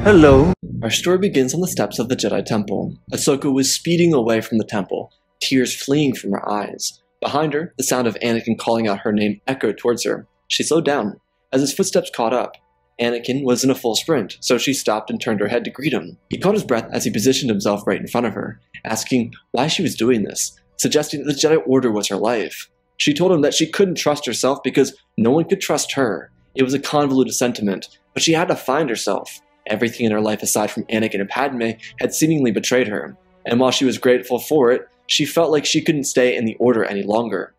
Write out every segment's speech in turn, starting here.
Hello. Our story begins on the steps of the Jedi Temple. Ahsoka was speeding away from the temple, tears fleeing from her eyes. Behind her, the sound of Anakin calling out her name echoed towards her. She slowed down. As his footsteps caught up, Anakin was in a full sprint, so she stopped and turned her head to greet him. He caught his breath as he positioned himself right in front of her, asking why she was doing this, suggesting that the Jedi Order was her life. She told him that she couldn't trust herself because no one could trust her. It was a convoluted sentiment, but she had to find herself. Everything in her life aside from Anakin and Padme had seemingly betrayed her, and while she was grateful for it, she felt like she couldn't stay in the Order any longer.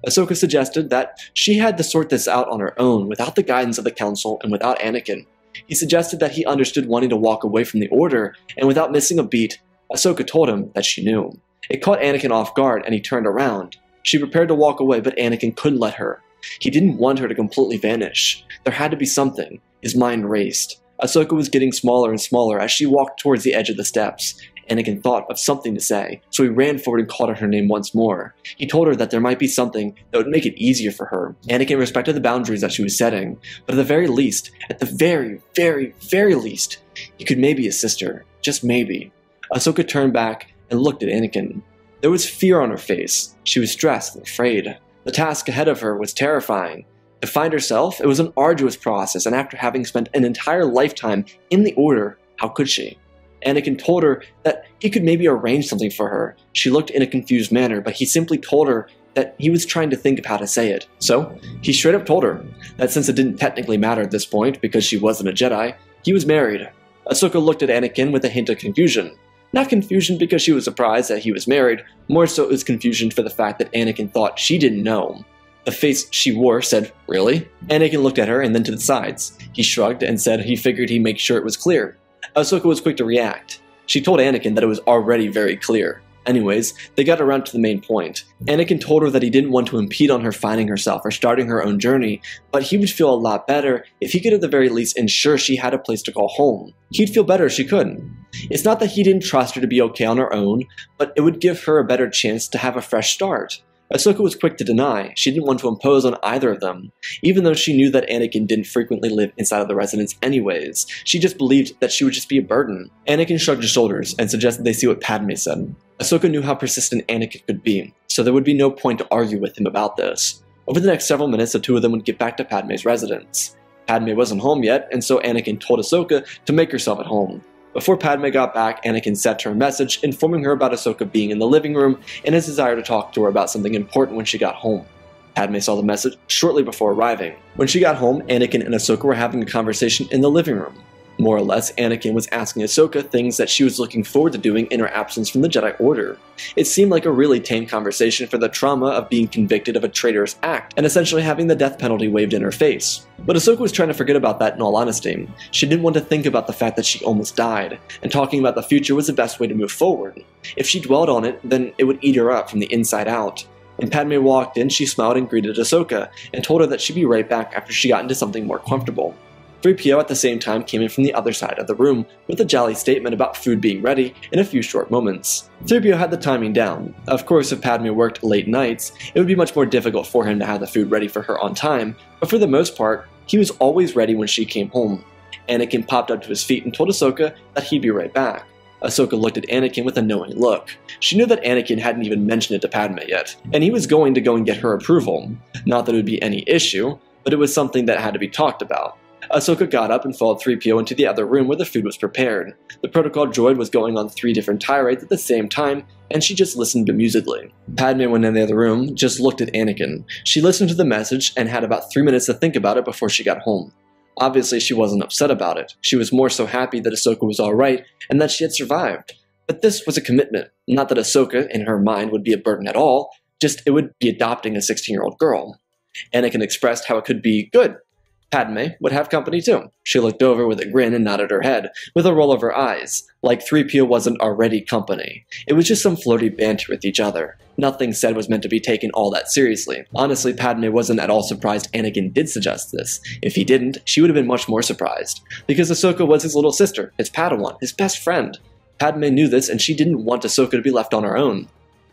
Ahsoka suggested that she had to sort this out on her own without the guidance of the Council and without Anakin. He suggested that he understood wanting to walk away from the Order, and without missing a beat, Ahsoka told him that she knew. It caught Anakin off guard and he turned around. She prepared to walk away, but Anakin couldn't let her. He didn't want her to completely vanish. There had to be something. His mind raced. Ahsoka was getting smaller and smaller as she walked towards the edge of the steps. Anakin thought of something to say, so he ran forward and called out her name once more. He told her that there might be something that would make it easier for her. Anakin respected the boundaries that she was setting, but at the very least, very least, he could maybe assist her. Just maybe. Ahsoka turned back and looked at Anakin. There was fear on her face. She was stressed and afraid. The task ahead of her was terrifying. To find herself, it was an arduous process, and after having spent an entire lifetime in the Order, how could she? Anakin told her that he could maybe arrange something for her. She looked in a confused manner, but he simply told her that he was trying to think of how to say it. So, he straight up told her that since it didn't technically matter at this point because she wasn't a Jedi, he was married. Ahsoka looked at Anakin with a hint of confusion. Not confusion because she was surprised that he was married, more so it was confusion for the fact that Anakin thought she didn't know. The face she wore said, "Really?" Anakin looked at her and then to the sides. He shrugged and said he figured he'd make sure it was clear. Ahsoka was quick to react. She told Anakin that it was already very clear. Anyways, they got around to the main point. Anakin told her that he didn't want to impede on her finding herself or starting her own journey, but he would feel a lot better if he could at the very least ensure she had a place to call home. He'd feel better if she could. It's not that he didn't trust her to be okay on her own, but it would give her a better chance to have a fresh start. Ahsoka was quick to deny. She didn't want to impose on either of them. Even though she knew that Anakin didn't frequently live inside of the residence anyways, she just believed that she would just be a burden. Anakin shrugged his shoulders and suggested they see what Padme said. Ahsoka knew how persistent Anakin could be, so there would be no point to argue with him about this. Over the next several minutes, the two of them would get back to Padme's residence. Padme wasn't home yet, and so Anakin told Ahsoka to make herself at home. Before Padme got back, Anakin sent her a message informing her about Ahsoka being in the living room and his desire to talk to her about something important when she got home. Padme saw the message shortly before arriving. When she got home, Anakin and Ahsoka were having a conversation in the living room. More or less, Anakin was asking Ahsoka things that she was looking forward to doing in her absence from the Jedi Order. It seemed like a really tame conversation for the trauma of being convicted of a traitorous act and essentially having the death penalty waved in her face. But Ahsoka was trying to forget about that in all honesty. She didn't want to think about the fact that she almost died, and talking about the future was the best way to move forward. If she dwelled on it, then it would eat her up from the inside out. When Padme walked in, she smiled and greeted Ahsoka, and told her that she'd be right back after she got into something more comfortable. 3PO at the same time came in from the other side of the room with a jolly statement about food being ready in a few short moments. 3PO had the timing down. Of course, if Padme worked late nights, it would be much more difficult for him to have the food ready for her on time, but for the most part, he was always ready when she came home. Anakin popped up to his feet and told Ahsoka that he'd be right back. Ahsoka looked at Anakin with a knowing look. She knew that Anakin hadn't even mentioned it to Padme yet, and he was going to go and get her approval. Not that it would be any issue, but it was something that had to be talked about. Ahsoka got up and followed 3PO into the other room where the food was prepared. The protocol droid was going on 3 different tirades at the same time, and she just listened bemusedly. Padme went in the other room, just looked at Anakin. She listened to the message and had about 3 minutes to think about it before she got home. Obviously, she wasn't upset about it. She was more so happy that Ahsoka was alright and that she had survived. But this was a commitment. Not that Ahsoka, in her mind, would be a burden at all, just it would be adopting a 16-year-old girl. Anakin expressed how it could be good. Padme would have company too. She looked over with a grin and nodded her head, with a roll of her eyes, like 3PO wasn't already company. It was just some flirty banter with each other. Nothing said was meant to be taken all that seriously. Honestly, Padme wasn't at all surprised Anakin did suggest this. If he didn't, she would have been much more surprised. Because Ahsoka was his little sister, his Padawan, his best friend. Padme knew this and she didn't want Ahsoka to be left on her own.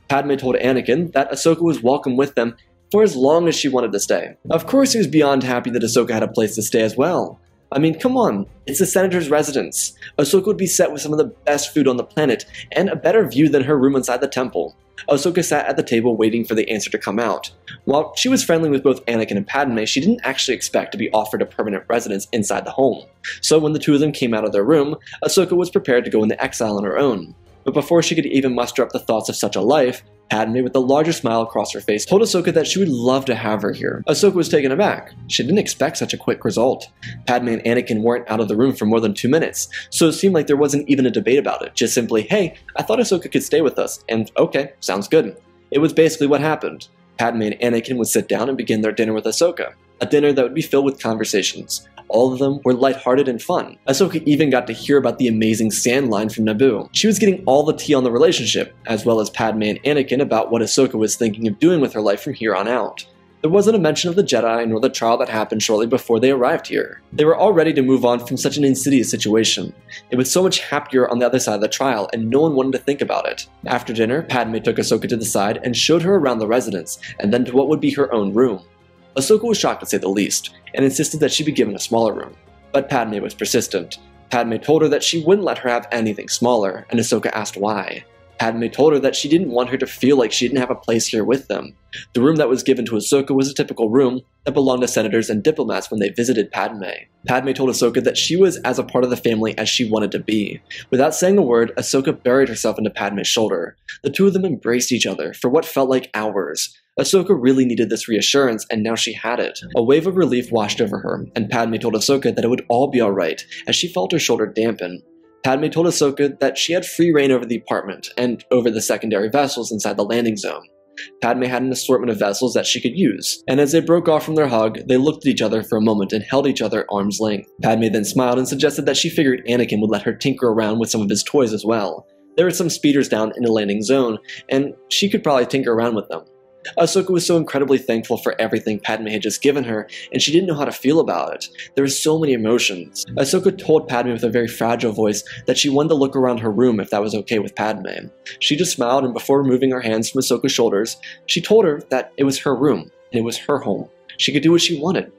Padme told Anakin that Ahsoka was welcome with them for as long as she wanted to stay. Of course he was beyond happy that Ahsoka had a place to stay as well. I mean, come on, it's the senator's residence. Ahsoka would be set with some of the best food on the planet, and a better view than her room inside the temple. Ahsoka sat at the table waiting for the answer to come out. While she was friendly with both Anakin and Padme, she didn't actually expect to be offered a permanent residence inside the home. So when the two of them came out of their room, Ahsoka was prepared to go into exile on her own. But before she could even muster up the thoughts of such a life, Padme, with the largest smile across her face, told Ahsoka that she would love to have her here. Ahsoka was taken aback. She didn't expect such a quick result. Padme and Anakin weren't out of the room for more than 2 minutes, so it seemed like there wasn't even a debate about it. Just simply, hey, I thought Ahsoka could stay with us, and okay, sounds good. It was basically what happened. Padme and Anakin would sit down and begin their dinner with Ahsoka, a dinner that would be filled with conversations. All of them were lighthearted and fun. Ahsoka even got to hear about the amazing sand line from Naboo. She was getting all the tea on the relationship, as well as Padme and Anakin about what Ahsoka was thinking of doing with her life from here on out. There wasn't a mention of the Jedi nor the trial that happened shortly before they arrived here. They were all ready to move on from such an insidious situation. It was so much happier on the other side of the trial, and no one wanted to think about it. After dinner, Padme took Ahsoka to the side and showed her around the residence, and then to what would be her own room. Ahsoka was shocked to say the least, and insisted that she be given a smaller room. But Padme was persistent. Padme told her that she wouldn't let her have anything smaller, and Ahsoka asked why. Padme told her that she didn't want her to feel like she didn't have a place here with them. The room that was given to Ahsoka was a typical room that belonged to senators and diplomats when they visited Padme. Padme told Ahsoka that she was as a part of the family as she wanted to be. Without saying a word, Ahsoka buried herself into Padme's shoulder. The two of them embraced each other for what felt like hours. Ahsoka really needed this reassurance, and now she had it. A wave of relief washed over her, and Padme told Ahsoka that it would all be alright, as she felt her shoulder dampen. Padme told Ahsoka that she had free reign over the apartment, and over the secondary vessels inside the landing zone. Padme had an assortment of vessels that she could use, and as they broke off from their hug, they looked at each other for a moment and held each other at arm's length. Padme then smiled and suggested that she figured Anakin would let her tinker around with some of his toys as well. There were some speeders down in the landing zone, and she could probably tinker around with them. Ahsoka was so incredibly thankful for everything Padme had just given her, and she didn't know how to feel about it. There were so many emotions. Ahsoka told Padme with a very fragile voice that she wanted to look around her room if that was okay with Padme. She just smiled, and before removing her hands from Ahsoka's shoulders, she told her that it was her room, and it was her home. She could do what she wanted,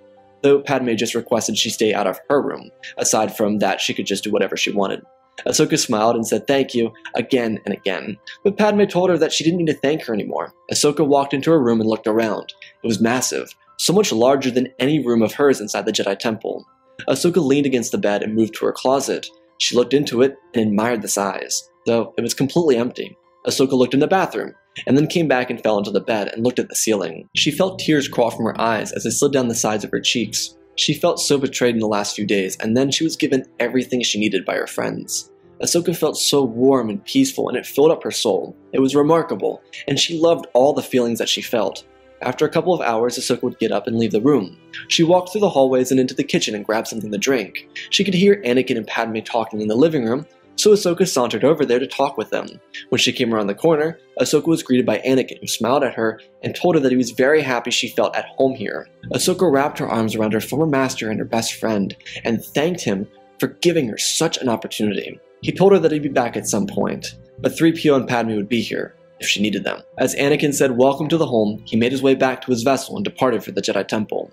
though Padme just requested she stay out of her room. Aside from that, she could just do whatever she wanted. Ahsoka smiled and said thank you again and again, but Padme told her that she didn't need to thank her anymore. Ahsoka walked into her room and looked around. It was massive, so much larger than any room of hers inside the Jedi Temple. Ahsoka leaned against the bed and moved to her closet. She looked into it and admired the size, though it was completely empty. Ahsoka looked in the bathroom, and then came back and fell into the bed and looked at the ceiling. She felt tears crawl from her eyes as they slid down the sides of her cheeks. She felt so betrayed in the last few days, and then she was given everything she needed by her friends. Ahsoka felt so warm and peaceful, and it filled up her soul. It was remarkable, and she loved all the feelings that she felt. After a couple of hours, Ahsoka would get up and leave the room. She walked through the hallways and into the kitchen and grabbed something to drink. She could hear Anakin and Padme talking in the living room, so Ahsoka sauntered over there to talk with them. When she came around the corner, Ahsoka was greeted by Anakin, who smiled at her and told her that he was very happy she felt at home here. Ahsoka wrapped her arms around her former master and her best friend, and thanked him for giving her such an opportunity. He told her that he'd be back at some point, but 3PO and Padme would be here if she needed them. As Anakin said welcome to the home, he made his way back to his vessel and departed for the Jedi Temple.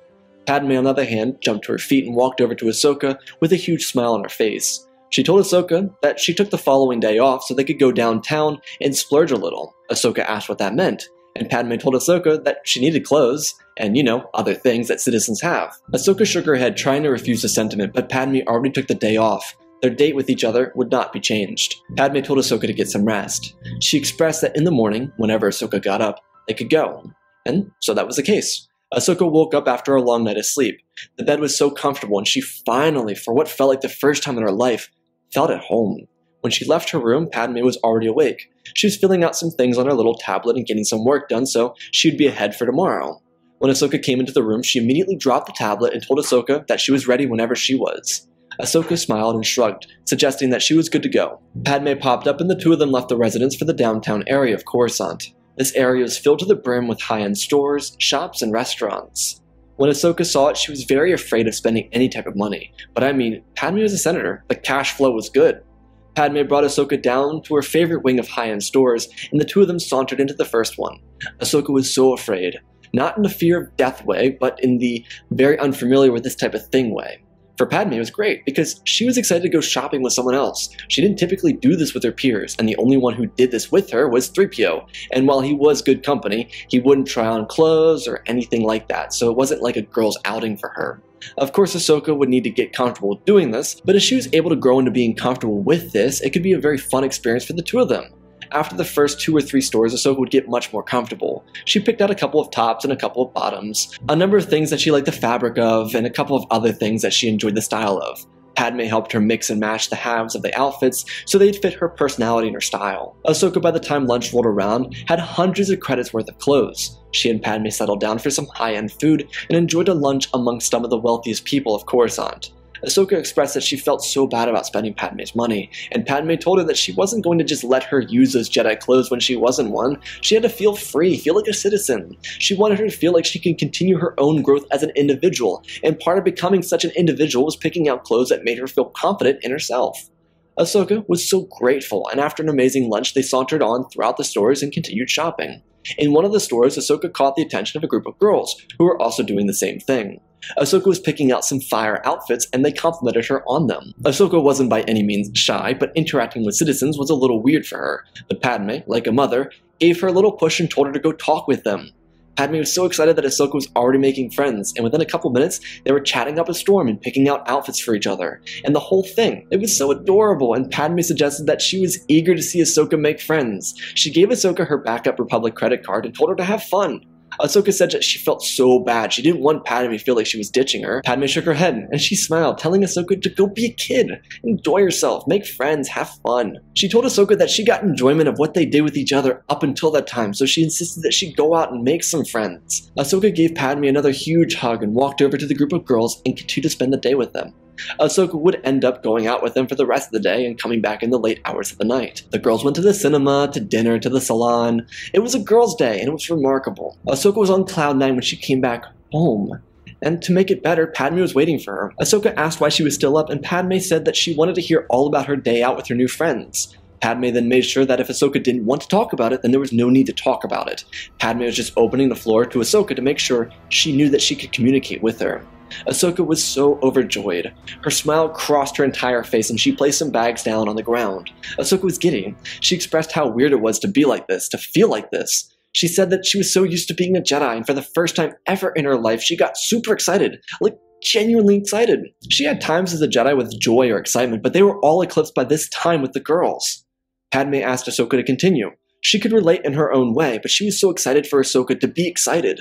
Padme, on the other hand, jumped to her feet and walked over to Ahsoka with a huge smile on her face. She told Ahsoka that she took the following day off so they could go downtown and splurge a little. Ahsoka asked what that meant, and Padme told Ahsoka that she needed clothes, and other things that citizens have. Ahsoka shook her head, trying to refuse the sentiment, but Padme already took the day off. Their date with each other would not be changed. Padme told Ahsoka to get some rest. She expressed that in the morning, whenever Ahsoka got up, they could go. And so that was the case. Ahsoka woke up after a long night of sleep. The bed was so comfortable, and she finally, for what felt like the first time in her life, felt at home. When she left her room, Padme was already awake. She was filling out some things on her little tablet and getting some work done, so she would be ahead for tomorrow. When Ahsoka came into the room, she immediately dropped the tablet and told Ahsoka that she was ready whenever she was. Ahsoka smiled and shrugged, suggesting that she was good to go. Padme popped up and the two of them left the residence for the downtown area of Coruscant. This area was filled to the brim with high-end stores, shops, and restaurants. When Ahsoka saw it, she was very afraid of spending any type of money. But I mean, Padme was a senator. The cash flow was good. Padme brought Ahsoka down to her favorite wing of high-end stores, and the two of them sauntered into the first one. Ahsoka was so afraid. Not in the fear of death way, but in the very unfamiliar with this type of thing way. For Padme, it was great because she was excited to go shopping with someone else. She didn't typically do this with her peers, and the only one who did this with her was 3PO. And while he was good company, he wouldn't try on clothes or anything like that, so it wasn't like a girl's outing for her. Of course, Ahsoka would need to get comfortable doing this, but as she was able to grow into being comfortable with this, it could be a very fun experience for the two of them. After the first 2 or 3 stores, Ahsoka would get much more comfortable. She picked out a couple of tops and a couple of bottoms, a number of things that she liked the fabric of, and a couple of other things that she enjoyed the style of. Padme helped her mix and match the halves of the outfits so they'd fit her personality and her style. Ahsoka, by the time lunch rolled around, had hundreds of credits worth of clothes. She and Padme settled down for some high-end food and enjoyed a lunch amongst some of the wealthiest people of Coruscant. Ahsoka expressed that she felt so bad about spending Padme's money, and Padme told her that she wasn't going to just let her use those Jedi clothes when she wasn't one. She had to feel free, feel like a citizen. She wanted her to feel like she could continue her own growth as an individual, and part of becoming such an individual was picking out clothes that made her feel confident in herself. Ahsoka was so grateful, and after an amazing lunch, they sauntered on throughout the stores and continued shopping. In one of the stores, Ahsoka caught the attention of a group of girls, who were also doing the same thing. Ahsoka was picking out some fire outfits, and they complimented her on them. Ahsoka wasn't by any means shy, but interacting with citizens was a little weird for her. But Padme, like a mother, gave her a little push and told her to go talk with them. Padme was so excited that Ahsoka was already making friends, and within a couple minutes, they were chatting up a storm and picking out outfits for each other. And the whole thing, it was so adorable, and Padme suggested that she was eager to see Ahsoka make friends. She gave Ahsoka her backup Republic credit card and told her to have fun. Ahsoka said that she felt so bad. She didn't want Padme to feel like she was ditching her. Padme shook her head, and she smiled, telling Ahsoka to go be a kid, enjoy yourself, make friends, have fun. She told Ahsoka that she got enjoyment of what they did with each other up until that time, so she insisted that she go out and make some friends. Ahsoka gave Padme another huge hug and walked over to the group of girls and continued to spend the day with them. Ahsoka would end up going out with them for the rest of the day and coming back in the late hours of the night. The girls went to the cinema, to dinner, to the salon. It was a girls' day, and it was remarkable. Ahsoka was on cloud 9 when she came back home. And to make it better, Padme was waiting for her. Ahsoka asked why she was still up, and Padme said that she wanted to hear all about her day out with her new friends. Padme then made sure that if Ahsoka didn't want to talk about it, then there was no need to talk about it. Padme was just opening the floor to Ahsoka to make sure she knew that she could communicate with her. Ahsoka was so overjoyed. Her smile crossed her entire face and she placed some bags down on the ground. Ahsoka was giddy. She expressed how weird it was to be like this, to feel like this. She said that she was so used to being a Jedi, and for the first time ever in her life, she got super excited, like genuinely excited. She had times as a Jedi with joy or excitement, but they were all eclipsed by this time with the girls. Padme asked Ahsoka to continue. She could relate in her own way, but she was so excited for Ahsoka to be excited.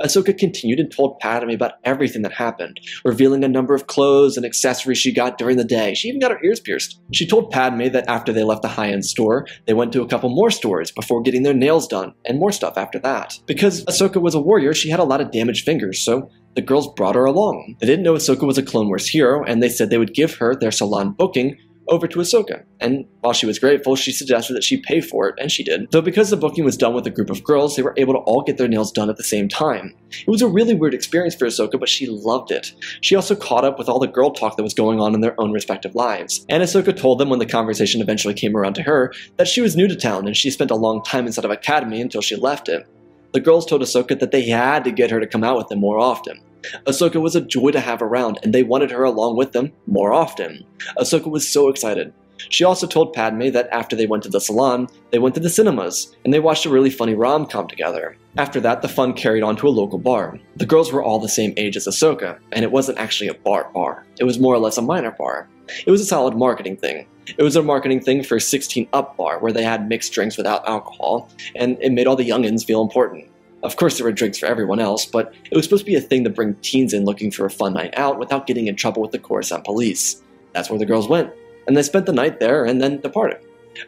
Ahsoka continued and told Padme about everything that happened, revealing a number of clothes and accessories she got during the day. She even got her ears pierced. She told Padme that after they left the high-end store, they went to a couple more stores before getting their nails done, and more stuff after that. Because Ahsoka was a warrior, she had a lot of damaged fingers, so the girls brought her along. They didn't know Ahsoka was a Clone Wars hero, and they said they would give her their salon booking over to Ahsoka, and while she was grateful, she suggested that she pay for it, and she did. Though because the booking was done with a group of girls, they were able to all get their nails done at the same time. It was a really weird experience for Ahsoka, but she loved it. She also caught up with all the girl talk that was going on in their own respective lives, and Ahsoka told them when the conversation eventually came around to her that she was new to town and she spent a long time inside of Academy until she left it. The girls told Ahsoka that they had to get her to come out with them more often. Ahsoka was a joy to have around, and they wanted her along with them more often. Ahsoka was so excited. She also told Padme that after they went to the salon, they went to the cinemas, and they watched a really funny rom-com together. After that, the fun carried on to a local bar. The girls were all the same age as Ahsoka, and it wasn't actually a bar. It was more or less a minor bar. It was a solid marketing thing. It was a marketing thing for a 16-up bar where they had mixed drinks without alcohol, and it made all the youngins feel important. Of course, there were drinks for everyone else, but it was supposed to be a thing to bring teens in looking for a fun night out without getting in trouble with the Coruscant police. That's where the girls went, and they spent the night there and then departed.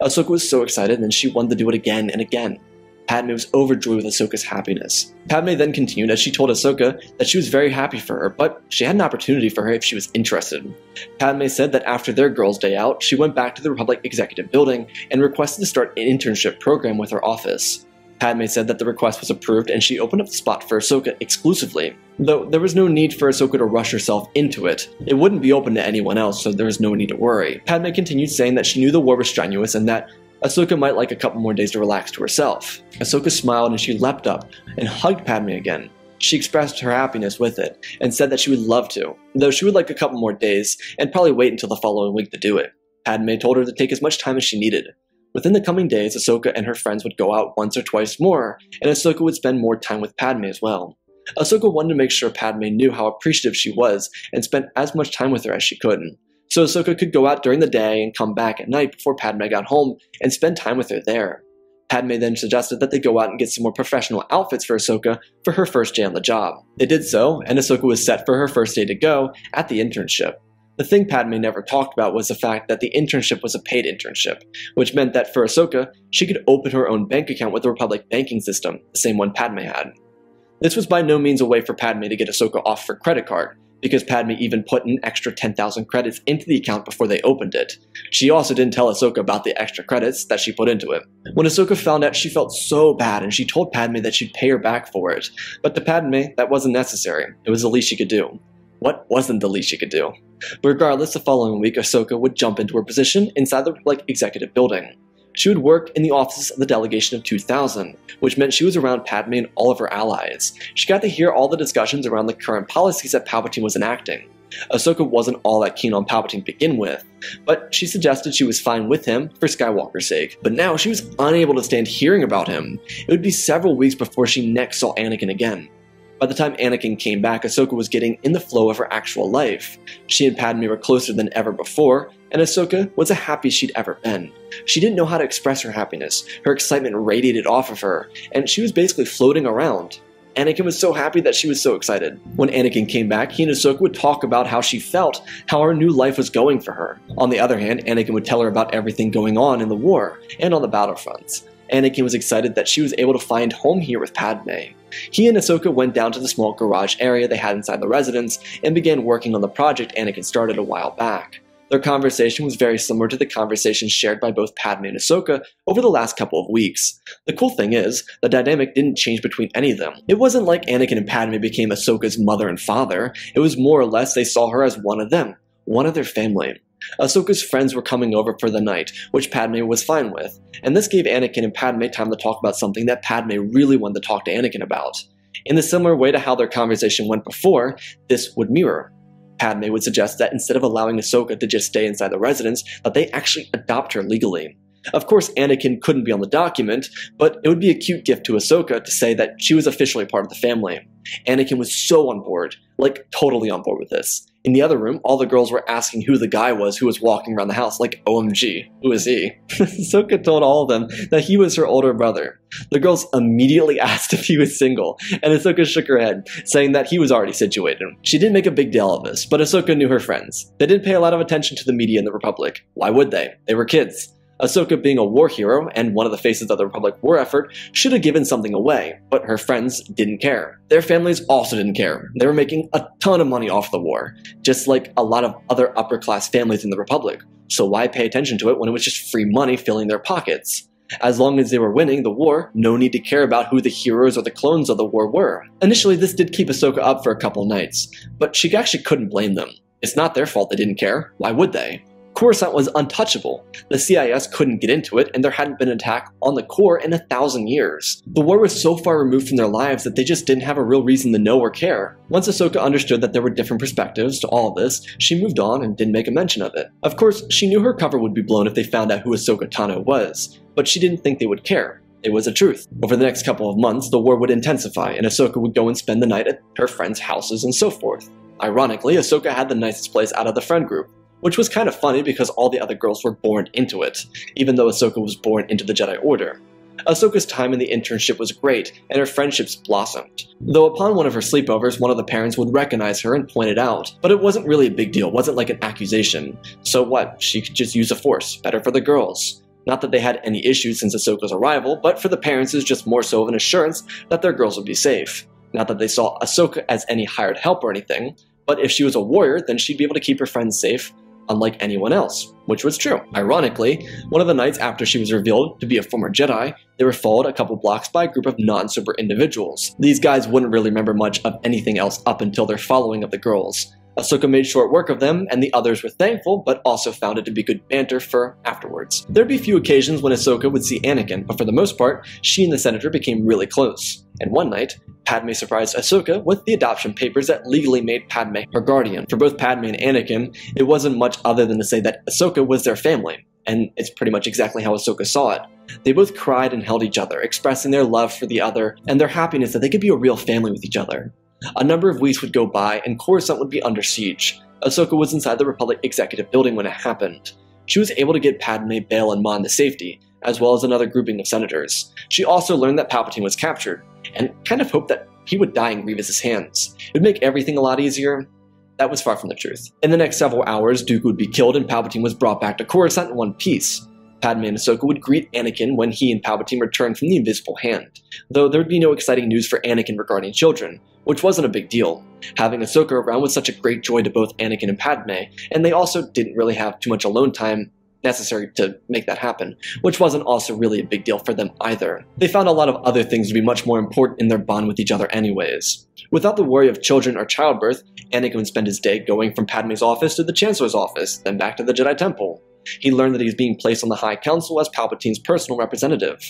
Ahsoka was so excited, and she wanted to do it again and again. Padme was overjoyed with Ahsoka's happiness. Padme then continued as she told Ahsoka that she was very happy for her, but she had an opportunity for her if she was interested. Padme said that after their girls' day out, she went back to the Republic Executive Building and requested to start an internship program with her office. Padme said that the request was approved and she opened up the spot for Ahsoka exclusively, though there was no need for Ahsoka to rush herself into it. It wouldn't be open to anyone else, so there was no need to worry. Padme continued saying that she knew the war was strenuous and that Ahsoka might like a couple more days to relax to herself. Ahsoka smiled and she leapt up and hugged Padme again. She expressed her happiness with it, and said that she would love to, though she would like a couple more days, and probably wait until the following week to do it. Padme told her to take as much time as she needed. Within the coming days, Ahsoka and her friends would go out once or twice more, and Ahsoka would spend more time with Padme as well. Ahsoka wanted to make sure Padme knew how appreciative she was, and spent as much time with her as she could. So Ahsoka could go out during the day and come back at night before Padme got home, and spend time with her there. Padme then suggested that they go out and get some more professional outfits for Ahsoka for her first day on the job. They did so, and Ahsoka was set for her first day to go at the internship. The thing Padme never talked about was the fact that the internship was a paid internship, which meant that for Ahsoka, she could open her own bank account with the Republic banking system, the same one Padme had. This was by no means a way for Padme to get Ahsoka off her credit card, because Padme even put an extra 10,000 credits into the account before they opened it. She also didn't tell Ahsoka about the extra credits that she put into it. When Ahsoka found out, she felt so bad, and she told Padme that she'd pay her back for it. But to Padme, that wasn't necessary. It was the least she could do. What wasn't the least she could do? Regardless, the following week, Ahsoka would jump into her position inside the Republic Executive Building. She would work in the offices of the Delegation of 2000, which meant she was around Padme and all of her allies. She got to hear all the discussions around the current policies that Palpatine was enacting. Ahsoka wasn't all that keen on Palpatine to begin with, but she suggested she was fine with him for Skywalker's sake. But now she was unable to stand hearing about him. It would be several weeks before she next saw Anakin again. By the time Anakin came back, Ahsoka was getting in the flow of her actual life. She and Padme were closer than ever before, and Ahsoka was the happiest she'd ever been. She didn't know how to express her happiness. Her excitement radiated off of her, and she was basically floating around. Anakin was so happy that she was so excited. When Anakin came back, he and Ahsoka would talk about how she felt, how her new life was going for her. On the other hand, Anakin would tell her about everything going on in the war and on the battlefronts. Anakin was excited that she was able to find home here with Padme. He and Ahsoka went down to the small garage area they had inside the residence and began working on the project Anakin started a while back. Their conversation was very similar to the conversations shared by both Padme and Ahsoka over the last couple of weeks. The cool thing is, the dynamic didn't change between any of them. It wasn't like Anakin and Padme became Ahsoka's mother and father. It was more or less they saw her as one of them, one of their family. Ahsoka's friends were coming over for the night, which Padme was fine with, and this gave Anakin and Padme time to talk about something that Padme really wanted to talk to Anakin about. In a similar way to how their conversation went before, this would mirror. Padme would suggest that instead of allowing Ahsoka to just stay inside the residence, that they actually adopt her legally. Of course, Anakin couldn't be on the document, but it would be a cute gift to Ahsoka to say that she was officially part of the family. Anakin was so on board, like totally on board with this. In the other room, all the girls were asking who the guy was who was walking around the house, like, OMG, who is he? Ahsoka told all of them that he was her older brother. The girls immediately asked if he was single, and Ahsoka shook her head, saying that he was already situated. She didn't make a big deal of this, but Ahsoka knew her friends. They didn't pay a lot of attention to the media in the Republic. Why would they? They were kids. Ahsoka, being a war hero and one of the faces of the Republic war effort, should have given something away, but her friends didn't care. Their families also didn't care. They were making a ton of money off the war, just like a lot of other upper-class families in the Republic. So why pay attention to it when it was just free money filling their pockets? As long as they were winning the war, no need to care about who the heroes or the clones of the war were. Initially, this did keep Ahsoka up for a couple nights, but she actually couldn't blame them. It's not their fault they didn't care. Why would they? Coruscant was untouchable. The CIS couldn't get into it, and there hadn't been an attack on the core in 1,000 years. The war was so far removed from their lives that they just didn't have a real reason to know or care. Once Ahsoka understood that there were different perspectives to all of this, she moved on and didn't make a mention of it. Of course, she knew her cover would be blown if they found out who Ahsoka Tano was, but she didn't think they would care. It was the truth. Over the next couple of months, the war would intensify, and Ahsoka would go and spend the night at her friends' houses and so forth. Ironically, Ahsoka had the nicest place out of the friend group, which was kind of funny because all the other girls were born into it, even though Ahsoka was born into the Jedi Order. Ahsoka's time in the internship was great, and her friendships blossomed. Though upon one of her sleepovers, one of the parents would recognize her and point it out, but it wasn't really a big deal, it wasn't like an accusation. So what, she could just use the Force, better for the girls. Not that they had any issues since Ahsoka's arrival, but for the parents it was just more so of an assurance that their girls would be safe. Not that they saw Ahsoka as any hired help or anything, but if she was a warrior, then she'd be able to keep her friends safe, unlike anyone else, which was true. Ironically, one of the nights after she was revealed to be a former Jedi, they were followed a couple blocks by a group of non-super individuals. These guys wouldn't really remember much of anything else up until their following of the girls. Ahsoka made short work of them, and the others were thankful, but also found it to be good banter for afterwards. There'd be few occasions when Ahsoka would see Anakin, but for the most part, she and the senator became really close. And one night, Padme surprised Ahsoka with the adoption papers that legally made Padme her guardian. For both Padme and Anakin, it wasn't much other than to say that Ahsoka was their family, and it's pretty much exactly how Ahsoka saw it. They both cried and held each other, expressing their love for the other and their happiness that they could be a real family with each other. A number of weeks would go by, and Coruscant would be under siege. Ahsoka was inside the Republic Executive Building when it happened. She was able to get Padme, Bail, and Mon to safety, as well as another grouping of senators. She also learned that Palpatine was captured, and kind of hoped that he would die in Grievous's hands. It would make everything a lot easier. That was far from the truth. In the next several hours, Dooku would be killed and Palpatine was brought back to Coruscant in one piece. Padme and Ahsoka would greet Anakin when he and Palpatine returned from the Invisible Hand, though there would be no exciting news for Anakin regarding children, which wasn't a big deal. Having Ahsoka around was such a great joy to both Anakin and Padme, and they also didn't really have too much alone time necessary to make that happen, which wasn't also really a big deal for them either. They found a lot of other things to be much more important in their bond with each other anyways. Without the worry of children or childbirth, Anakin would spend his day going from Padme's office to the Chancellor's office, then back to the Jedi Temple. He learned that he was being placed on the High Council as Palpatine's personal representative.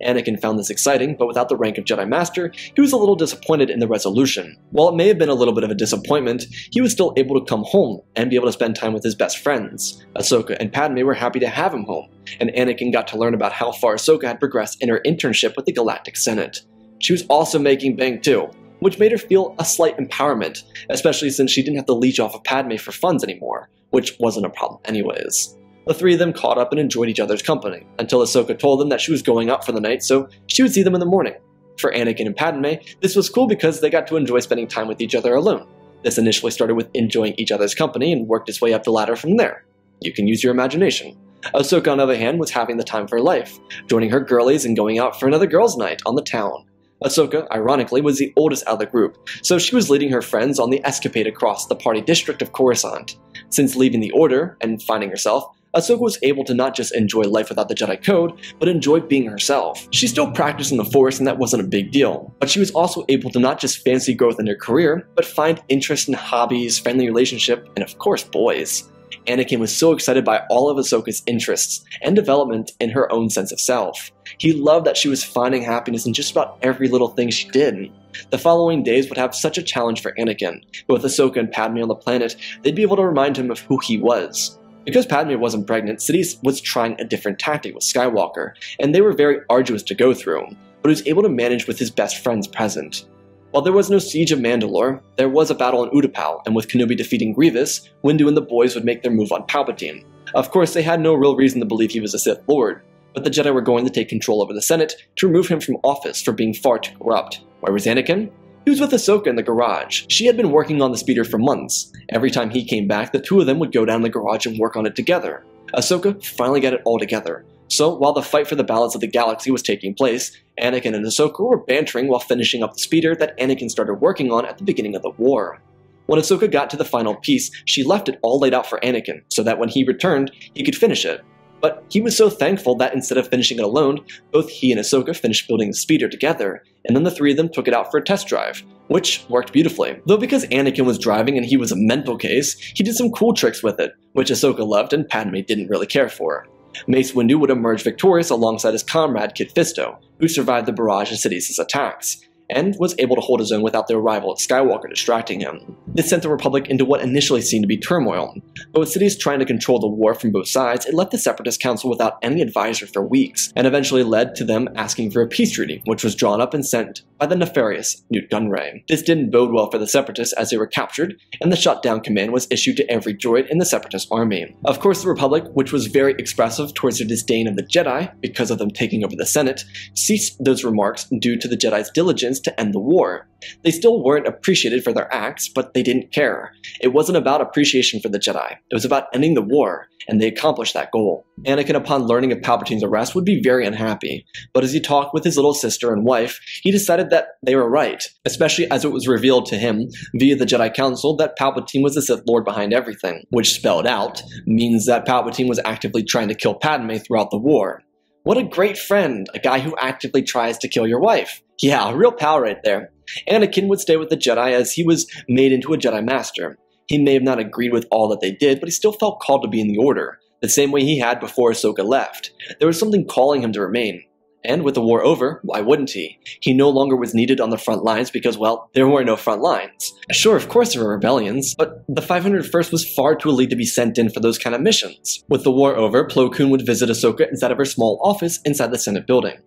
Anakin found this exciting, but without the rank of Jedi Master, he was a little disappointed in the resolution. While it may have been a little bit of a disappointment, he was still able to come home and be able to spend time with his best friends. Ahsoka and Padme were happy to have him home, and Anakin got to learn about how far Ahsoka had progressed in her internship with the Galactic Senate. She was also making bank too, which made her feel a slight empowerment, especially since she didn't have to leech off of Padme for funds anymore, which wasn't a problem anyways. The three of them caught up and enjoyed each other's company, until Ahsoka told them that she was going out for the night, so she would see them in the morning. For Anakin and Padme, this was cool because they got to enjoy spending time with each other alone. This initially started with enjoying each other's company and worked its way up the ladder from there. You can use your imagination. Ahsoka, on the other hand, was having the time of her life, joining her girlies and going out for another girls' night on the town. Ahsoka, ironically, was the oldest out of the group, so she was leading her friends on the escapade across the party district of Coruscant. Since leaving the Order and finding herself, Ahsoka was able to not just enjoy life without the Jedi Code, but enjoy being herself. She still practiced in the Force and that wasn't a big deal, but she was also able to not just fancy growth in her career, but find interest in hobbies, friendly relationship, and of course boys. Anakin was so excited by all of Ahsoka's interests and development in her own sense of self. He loved that she was finding happiness in just about every little thing she did. The following days would have such a challenge for Anakin, but with Ahsoka and Padme on the planet, they'd be able to remind him of who he was. Because Padme wasn't pregnant, Sidious was trying a different tactic with Skywalker, and they were very arduous to go through, but he was able to manage with his best friends present. While there was no siege of Mandalore, there was a battle in Utapau, and with Kenobi defeating Grievous, Windu and the boys would make their move on Palpatine. Of course, they had no real reason to believe he was a Sith Lord, but the Jedi were going to take control over the Senate to remove him from office for being far too corrupt. Where was Anakin? He was with Ahsoka in the garage. She had been working on the speeder for months. Every time he came back, the two of them would go down the garage and work on it together. Ahsoka finally got it all together. So, while the fight for the balance of the galaxy was taking place, Anakin and Ahsoka were bantering while finishing up the speeder that Anakin started working on at the beginning of the war. When Ahsoka got to the final piece, she left it all laid out for Anakin, so that when he returned, he could finish it. But he was so thankful that instead of finishing it alone, both he and Ahsoka finished building the speeder together, and then the three of them took it out for a test drive, which worked beautifully. Though because Anakin was driving and he was a mental case, he did some cool tricks with it, which Ahsoka loved and Padme didn't really care for. Mace Windu would emerge victorious alongside his comrade Kit Fisto, who survived the barrage of Sidious's attacks, and was able to hold his own without their rival at Skywalker distracting him. This sent the Republic into what initially seemed to be turmoil, but with Sidious trying to control the war from both sides, it left the Separatist Council without any advisor for weeks, and eventually led to them asking for a peace treaty, which was drawn up and sent by the nefarious Newt Gunray. This didn't bode well for the Separatists as they were captured, and the shutdown command was issued to every droid in the Separatist army. Of course, the Republic, which was very expressive towards their disdain of the Jedi because of them taking over the Senate, ceased those remarks due to the Jedi's diligence to end the war. They still weren't appreciated for their acts, but they didn't care. It wasn't about appreciation for the Jedi, it was about ending the war, and they accomplished that goal. Anakin, upon learning of Palpatine's arrest, would be very unhappy, but as he talked with his little sister and wife, he decided that they were right, especially as it was revealed to him via the Jedi Council that Palpatine was the Sith Lord behind everything, which spelled out means that Palpatine was actively trying to kill Padme throughout the war. What a great friend, a guy who actively tries to kill your wife. Yeah, real pal right there. Anakin would stay with the Jedi as he was made into a Jedi Master. He may have not agreed with all that they did, but he still felt called to be in the Order, the same way he had before Ahsoka left. There was something calling him to remain. And with the war over, why wouldn't he? He no longer was needed on the front lines because, well, there were no front lines. Sure, of course there were rebellions, but the 501st was far too elite to be sent in for those kind of missions. With the war over, Plo Koon would visit Ahsoka inside of her small office inside the Senate building.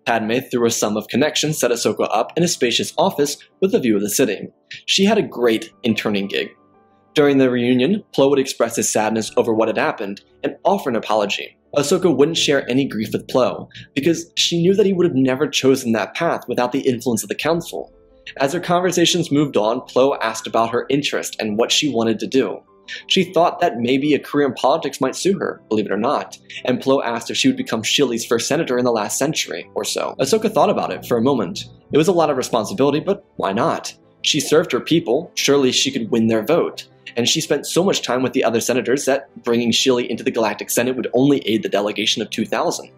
Padme, through a sum of connections, set Ahsoka up in a spacious office with a view of the city. She had a great interning gig. During the reunion, Plo would express his sadness over what had happened and offer an apology. Ahsoka wouldn't share any grief with Plo, because she knew that he would have never chosen that path without the influence of the Council. As their conversations moved on, Plo asked about her interest and what she wanted to do. She thought that maybe a career in politics might suit her, believe it or not, and Plo asked if she would become Shili's first senator in the last century or so. Ahsoka thought about it for a moment. It was a lot of responsibility, but why not? She served her people, surely she could win their vote. And she spent so much time with the other senators that bringing Shili into the Galactic Senate would only aid the delegation of 2,000.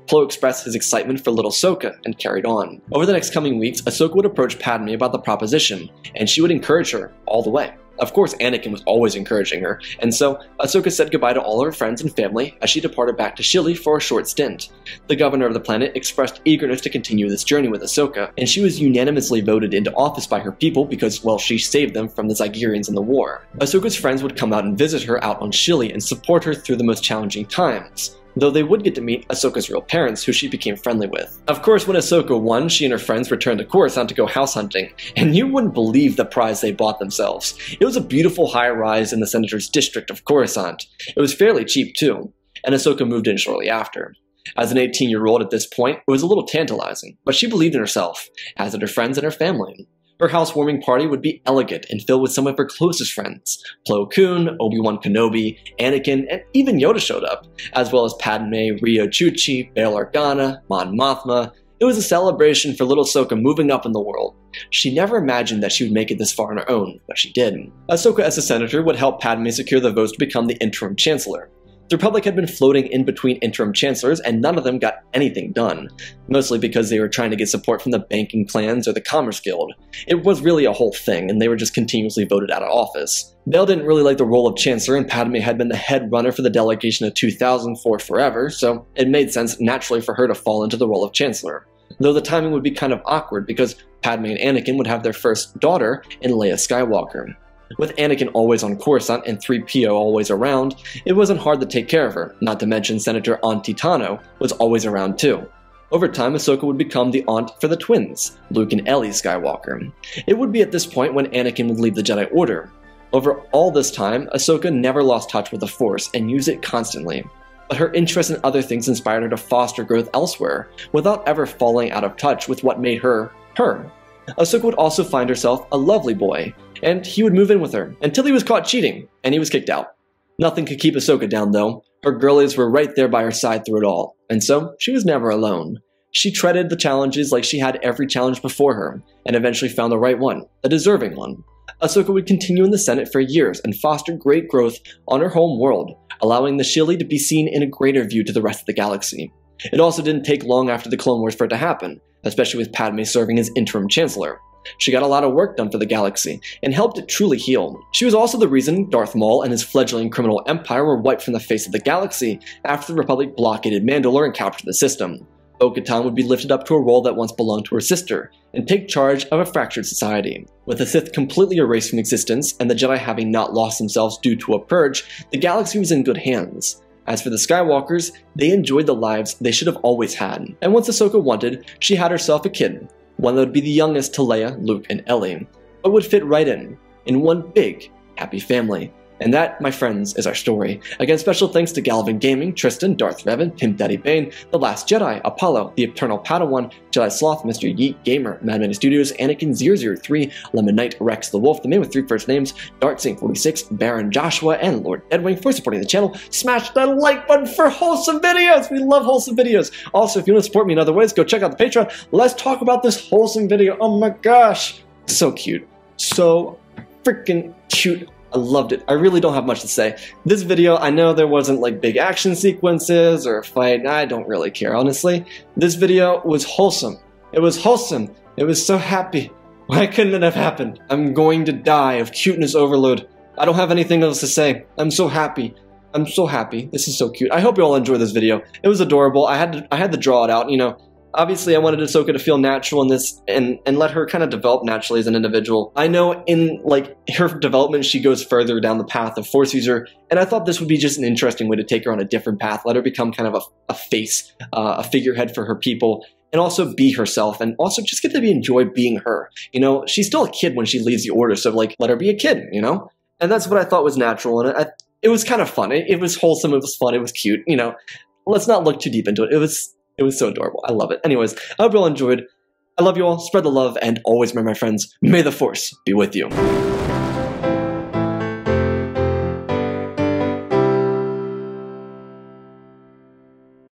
Plo expressed his excitement for little Ahsoka and carried on. Over the next coming weeks, Ahsoka would approach Padme about the proposition, and she would encourage her all the way. Of course, Anakin was always encouraging her, and so Ahsoka said goodbye to all of her friends and family as she departed back to Shili for a short stint. The governor of the planet expressed eagerness to continue this journey with Ahsoka, and she was unanimously voted into office by her people because, well, she saved them from the Zygerians in the war. Ahsoka's friends would come out and visit her out on Shili and support her through the most challenging times, though they would get to meet Ahsoka's real parents, who she became friendly with. Of course, when Ahsoka won, she and her friends returned to Coruscant to go house hunting, and you wouldn't believe the prize they bought themselves. It was a beautiful high-rise in the Senator's district of Coruscant. It was fairly cheap, too, and Ahsoka moved in shortly after. As an 18-year-old at this point, it was a little tantalizing, but she believed in herself, as did her friends and her family. Her housewarming party would be elegant and filled with some of her closest friends. Plo Koon, Obi-Wan Kenobi, Anakin, and even Yoda showed up, as well as Padme, Ryo Chuchi, Bail Organa, Mon Mothma. It was a celebration for little Ahsoka moving up in the world. She never imagined that she would make it this far on her own, but she did. Ahsoka as a senator would help Padme secure the votes to become the interim chancellor. The Republic had been floating in between interim chancellors, and none of them got anything done, mostly because they were trying to get support from the banking clans or the Commerce Guild. It was really a whole thing, and they were just continuously voted out of office. Bail didn't really like the role of Chancellor, and Padme had been the head runner for the delegation of 2,000 for forever, so it made sense naturally for her to fall into the role of Chancellor. Though the timing would be kind of awkward because Padme and Anakin would have their first daughter in Leia Skywalker. With Anakin always on Coruscant and 3PO always around, it wasn't hard to take care of her, not to mention Senator Aunt Titano was always around too. Over time, Ahsoka would become the aunt for the twins, Luke and Ellie Skywalker. It would be at this point when Anakin would leave the Jedi Order. Over all this time, Ahsoka never lost touch with the Force and used it constantly. But her interest in other things inspired her to foster growth elsewhere, without ever falling out of touch with what made her, her. Ahsoka would also find herself a lovely boy, and he would move in with her, until he was caught cheating, and he was kicked out. Nothing could keep Ahsoka down though. Her girlies were right there by her side through it all, and so she was never alone. She treaded the challenges like she had every challenge before her, and eventually found the right one, the deserving one. Ahsoka would continue in the Senate for years and foster great growth on her home world, allowing the Shili to be seen in a greater view to the rest of the galaxy. It also didn't take long after the Clone Wars for it to happen, especially with Padme serving as interim chancellor. She got a lot of work done for the galaxy, and helped it truly heal. She was also the reason Darth Maul and his fledgling criminal empire were wiped from the face of the galaxy after the Republic blockaded Mandalore and captured the system. Bo-Katan would be lifted up to a role that once belonged to her sister, and take charge of a fractured society. With the Sith completely erased from existence, and the Jedi having not lost themselves due to a purge, the galaxy was in good hands. As for the Skywalkers, they enjoyed the lives they should have always had, and once Ahsoka wanted, she had herself a kid, one that would be the youngest to Leia, Luke, and Ellie, but would fit right in one big, happy family. And that, my friends, is our story. Again, special thanks to Galvin Gaming, Tristan, Darth Revan, Pimp Daddy Bane, The Last Jedi, Apollo, The Eternal Padawan, Jedi Sloth, Mr. Yeet Gamer, Madman Studios, Anakin 003, Lemon Knight, Rex the Wolf, the man with 3 first names, Dartsing46, Baron Joshua, and Lord Edwing for supporting the channel. Smash that like button for wholesome videos! We love wholesome videos! Also, if you want to support me in other ways, go check out the Patreon. Let's talk about this wholesome video. Oh my gosh! So cute. So freaking cute. I loved it. I really don't have much to say. This video, I know there wasn't like big action sequences or a fight. I don't really care, honestly. This video was wholesome. It was wholesome. It was so happy. Why couldn't it have happened? I'm going to die of cuteness overload. I don't have anything else to say. I'm so happy. I'm so happy. This is so cute. I hope you all enjoyed this video. It was adorable. I had to draw it out, you know. Obviously, I wanted Ahsoka to feel natural in this and let her kind of develop naturally as an individual. I know in, like, her development, she goes further down the path of Force user, and I thought this would be just an interesting way to take her on a different path, let her become kind of a face, a figurehead for her people, and also be herself, and also just get to enjoy being her. You know, she's still a kid when she leaves the Order, so, like, let her be a kid, you know? And that's what I thought was natural, and it was kind of fun. It was wholesome, it was fun, it was cute, you know? Let's not look too deep into it. It was so adorable. I love it. Anyways, I hope you all enjoyed. I love you all. Spread the love. And always remember, my friends, may the Force be with you.